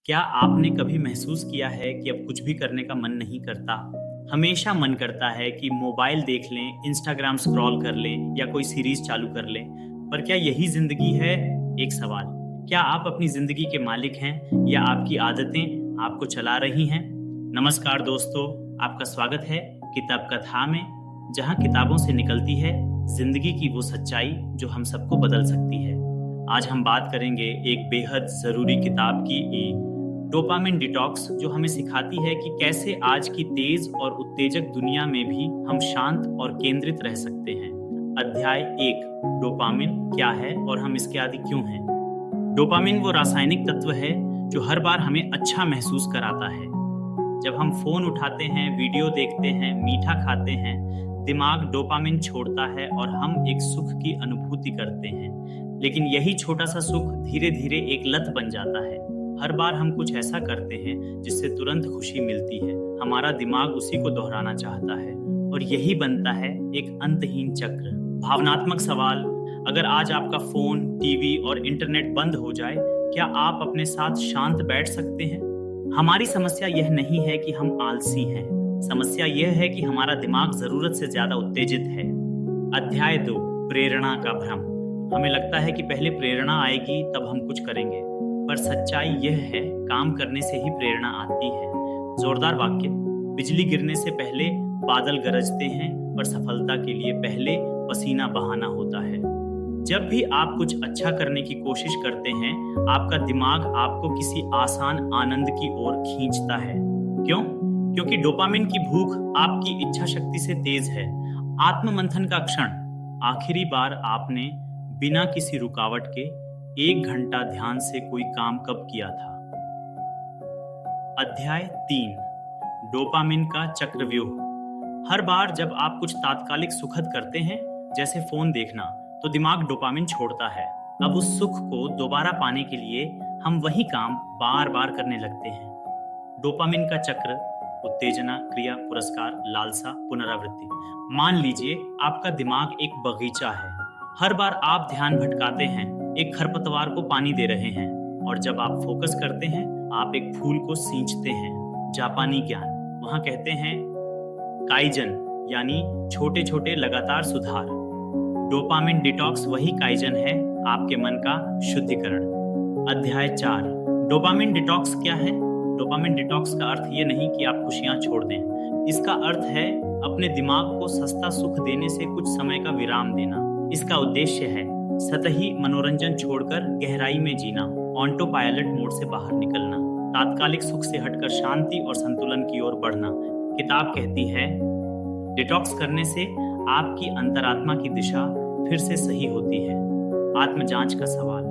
क्या आपने कभी महसूस किया है कि अब कुछ भी करने का मन नहीं करता? हमेशा मन करता है कि मोबाइल देख लें, इंस्टाग्राम स्क्रॉल कर लें या कोई सीरीज चालू कर लें। पर क्या यही जिंदगी है? एक सवाल। क्या आप अपनी जिंदगी के मालिक हैं या आपकी आदतें आपको चला रही हैं? नमस्कार दोस्तों, आपका स्वागत है किताब कथा में, जहां किताबों से निकलती है जिंदगी की वो सच्चाई जो हम सबको बदल सकती है। आज हम बात करेंगे एक बेहद जरूरी किताब की, डोपामिन डिटॉक्स, जो हमें सिखाती है कि कैसे आज की तेज और उत्तेजक दुनिया में भी हम शांत और केंद्रित रह सकते हैं। अध्याय 1। डोपामिन क्या है और हम इसके आदी क्यों हैं? डोपामिन वो रासायनिक तत्व है जो हर बार हमें अच्छा महसूस कराता है। जब हम फोन उठाते हैं, वीडियो देखते हैं, मीठा खाते हैं, दिमाग डोपामिन छोड़ता है और हम एक सुख की अनुभूति करते हैं। लेकिन यही छोटा सा सुख धीरे धीरे एक लत बन जाता है। हर बार हम कुछ ऐसा करते हैं जिससे तुरंत खुशी मिलती है, हमारा दिमाग उसी को दोहराना चाहता है और यही बनता है एक अंतहीन चक्र। भावनात्मक सवाल। अगर आज आपका फोन, टीवी और इंटरनेट बंद हो जाए, क्या आप अपने साथ शांत बैठ सकते हैं? हमारी समस्या यह नहीं है कि हम आलसी हैं, समस्या यह है कि हमारा दिमाग जरूरत से ज्यादा उत्तेजित है। अध्याय 2। प्रेरणा का भ्रम। हमें लगता है कि पहले प्रेरणा आएगी तब हम कुछ करेंगे, पर सच्चाई यह है, काम करने से ही प्रेरणा आती है। जोरदार वाक्य। बिजली गिरने से पहले बादल गरजते हैं, पर सफलता के लिए पहले पसीना बहाना होता है। जब भी आप कुछ अच्छा करने की कोशिश करते हैं, आपका दिमाग आपको किसी आसान आनंद की ओर खींचता है। क्यों? क्योंकि डोपामिन की भूख आपकी इच्छा शक्ति से तेज है। आत्ममंथन का क्षण। आखिरी बार आपने बिना किसी रुकावट के 1 घंटा ध्यान से कोई काम कब किया था? अध्याय 3। डोपामिन का चक्रव्यूह। हर बार जब आप कुछ तात्कालिक सुखद करते हैं, जैसे फोन देखना, तो दिमाग डोपामिन छोड़ता है। अब उस सुख को दोबारा पाने के लिए हम वही काम बार बार करने लगते हैं। डोपामिन का चक्र। उत्तेजना, क्रिया, पुरस्कार, लालसा, पुनरावृत्ति। मान लीजिए आपका दिमाग एक बगीचा है। हर बार आप ध्यान भटकाते हैं, एक खरपतवार को पानी दे रहे हैं, और जब आप फोकस करते हैं, आप एक फूल को सींचते हैं। जापानी ज्ञान। वहां कहते हैं काइजन, यानी छोटे छोटे लगातार सुधार। डोपामिन डिटॉक्स वही काइजन है, आपके मन का शुद्धिकरण। अध्याय 4। डोपामिन डिटॉक्स क्या है? डोपामिन डिटॉक्स का अर्थ ये नहीं कि आप खुशियां छोड़ दें। इसका अर्थ है अपने दिमाग को सस्ता सुख देने से कुछ समय का विराम देना। इसका उद्देश्य है सतही मनोरंजन छोड़कर गहराई में जीना, ऑटो पायलट मोड से बाहर निकलना, तात्कालिक सुख से हटकर शांति और संतुलन की ओर बढ़ना। किताब कहती है, डिटॉक्स करने से आपकी अंतरात्मा की दिशा फिर से सही होती है। आत्मजांच का सवाल।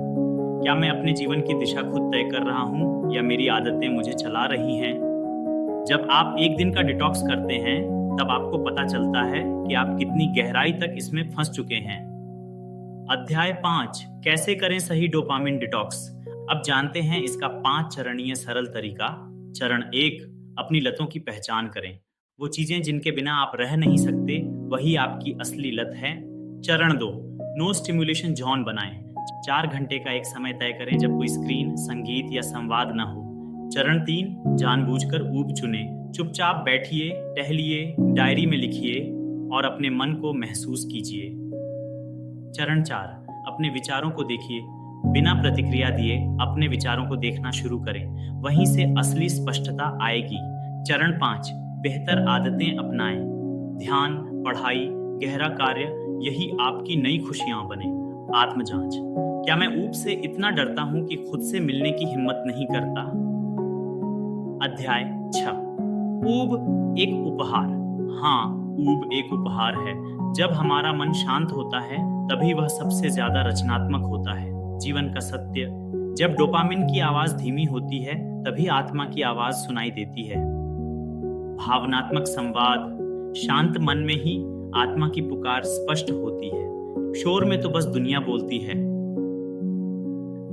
क्या मैं अपने जीवन की दिशा खुद तय कर रहा हूं या मेरी आदतें मुझे चला रही हैं? जब आप एक दिन का डिटॉक्स करते हैं, तब आपको पता चलता है कि आप कितनी गहराई तक इसमें फंस चुके हैं। अध्याय 5। कैसे करें सही डोपामिन डिटॉक्स? अब जानते हैं इसका 5 चरणीय सरल तरीका। चरण 1। अपनी लतों की पहचान करें। वो चीजें जिनके बिना आप रह नहीं सकते, वही आपकी असली लत है। चरण 2। नो स्टिमुलेशन जोन बनाएं। 4 घंटे का एक समय तय करें जब कोई स्क्रीन, संगीत या संवाद न हो। चरण 3। जानबूझकर ऊब चुने। चुपचाप बैठिए, टहलिए, डायरी में लिखिए और अपने मन को महसूस कीजिए। चरण 4। अपने विचारों को देखिए। बिना प्रतिक्रिया दिए अपने विचारों को देखना शुरू करें, वहीं से असली स्पष्टता आएगी। चरण 5। बेहतर आदतें अपनाएं। ध्यान, पढ़ाई, गहरा कार्य, यही आपकी नई खुशियां बने। आत्मजांच। क्या मैं ऊब से इतना डरता हूं कि खुद से मिलने की हिम्मत नहीं करता? अध्याय 6। ऊब एक उपहार। हाँ, ऊब एक उपहार है। जब हमारा मन शांत होता है, तभी वह सबसे ज्यादा रचनात्मक होता है। जीवन का सत्य। जब डोपामिन की आवाज धीमी होती है, तभी आत्मा की आवाज सुनाई देती है। भावनात्मक संवाद। शांत मन में ही आत्मा की पुकार स्पष्ट होती है, शोर में तो बस दुनिया बोलती है।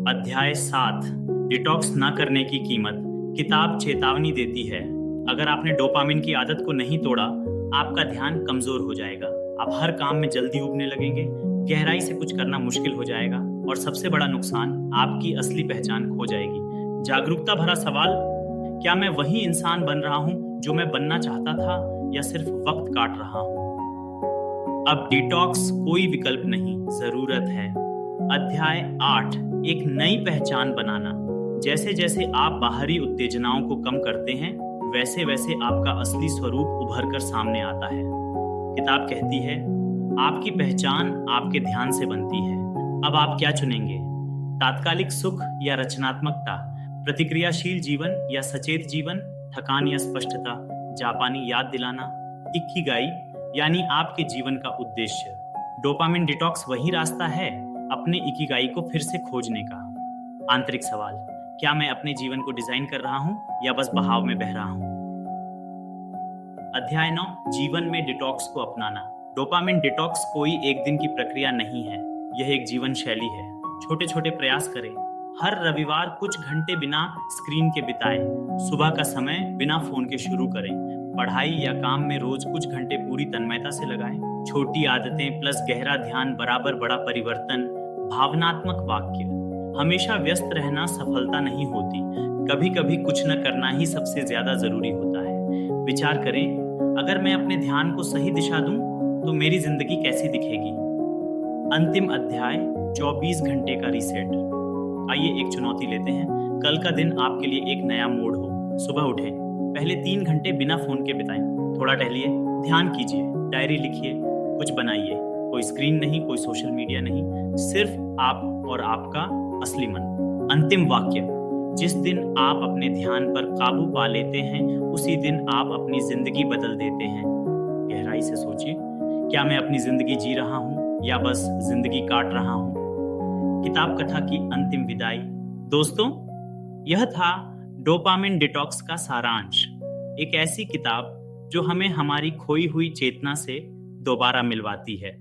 अध्याय 7। डिटॉक्स न करने की कीमत। किताब चेतावनी देती है, अगर आपने डोपामिन की आदत को नहीं तोड़ा, आपका ध्यान कमजोर हो जाएगा, आप हर काम में जल्दी उबने लगेंगे, गहराई से कुछ करना मुश्किल हो जाएगा और सबसे बड़ा नुकसान, आपकी असली पहचान खो जाएगी। जागरूकता भरा सवाल, क्या मैं वही इंसान बन रहा हूं जो मैं बनना चाहता था या सिर्फ वक्त काट रहा हूं? अब डिटॉक्स कोई विकल्प नहीं, जरूरत है। अध्याय 8, एक नई पहचान बनाना। जैसे जैसे आप बाहरी उत्तेजनाओं को कम करते हैं, वैसे वैसे आपका असली स्वरूप उभर कर सामने आता है। किताब कहती है, आपकी पहचान आपके ध्यान से बनती है। अब आप क्या चुनेंगे? तात्कालिक सुख या रचनात्मकता? प्रतिक्रियाशील जीवन या सचेत जीवन? थकान या स्पष्टता? जापानी याद दिलाना? इक्किगाई यानी आपके जीवन का उद्देश्य। डोपामिन डिटॉक्स वही रास्ता है अपने इकिगाई को फिर से खोजने का। आंतरिक सवाल, क्या मैं अपने जीवन को डिजाइन कर रहा हूं या बस बहाव में बह रहा हूं? अध्याय 9, जीवन में डिटॉक्स को अपनाना। डोपामिन डिटॉक्स कोई एक दिन की प्रक्रिया नहीं है, यह एक जीवन शैली है। छोटे छोटे प्रयास करें। हर रविवार कुछ घंटे बिना स्क्रीन के बिताएं। सुबह का समय बिना फोन के शुरू करें। पढ़ाई या काम में रोज कुछ घंटे पूरी तन्मयता से लगाएं। छोटी आदतें प्लस गहरा ध्यान बराबर बड़ा परिवर्तन। भावनात्मक वाक्य, हमेशा व्यस्त रहना सफलता नहीं होती, कभी कभी कुछ न करना ही सबसे ज्यादा जरूरी होता है। विचार करें, अगर मैं अपने ध्यान को सही दिशा दूं तो मेरी जिंदगी कैसी दिखेगी? अंतिम अध्याय, 24 घंटे का रीसेट। आइए एक चुनौती लेते हैं। कल का दिन आपके लिए एक नया मोड़ हो। सुबह उठें, पहले 3 घंटे बिना फोन के बिताएं। थोड़ा टहलिए, ध्यान कीजिए, डायरी लिखिए, कुछ बनाइए। कोई स्क्रीन नहीं, कोई सोशल मीडिया नहीं, सिर्फ आप और आपका असली मन। अंतिम वाक्य, जिस दिन आप अपने ध्यान पर काबू पा लेते हैं, उसी दिन आप अपनी जिंदगी बदल देते हैं। गहराई से सोचिए, क्या मैं अपनी जिंदगी जी रहा हूं या बस जिंदगी काट रहा हूं? किताब कथा की अंतिम विदाई। दोस्तों, यह था डोपामिन डिटॉक्स का सारांश। एक ऐसी किताब जो हमें हमारी खोई हुई चेतना से दोबारा मिलवाती है।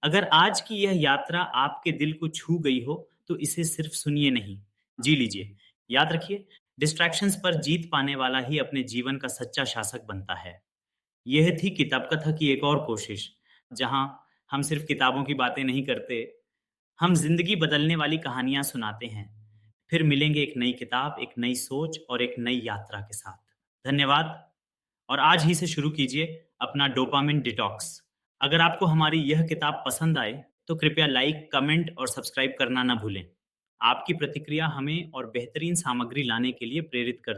अगर आज की यह यात्रा आपके दिल को छू गई हो तो इसे सिर्फ सुनिए नहीं, जी लीजिए। याद रखिए, डिस्ट्रैक्शंस पर जीत पाने वाला ही अपने जीवन का सच्चा शासक बनता है। यह थी किताब कथा की एक और कोशिश, जहां हम सिर्फ किताबों की बातें नहीं करते, हम जिंदगी बदलने वाली कहानियां सुनाते हैं। फिर मिलेंगे एक नई किताब, एक नई सोच और एक नई यात्रा के साथ। धन्यवाद। और आज ही से शुरू कीजिए अपना डोपामिन डिटॉक्स। अगर आपको हमारी यह किताब पसंद आए तो कृपया लाइक, कमेंट और सब्सक्राइब करना ना भूलें। आपकी प्रतिक्रिया हमें और बेहतरीन सामग्री लाने के लिए प्रेरित करती है।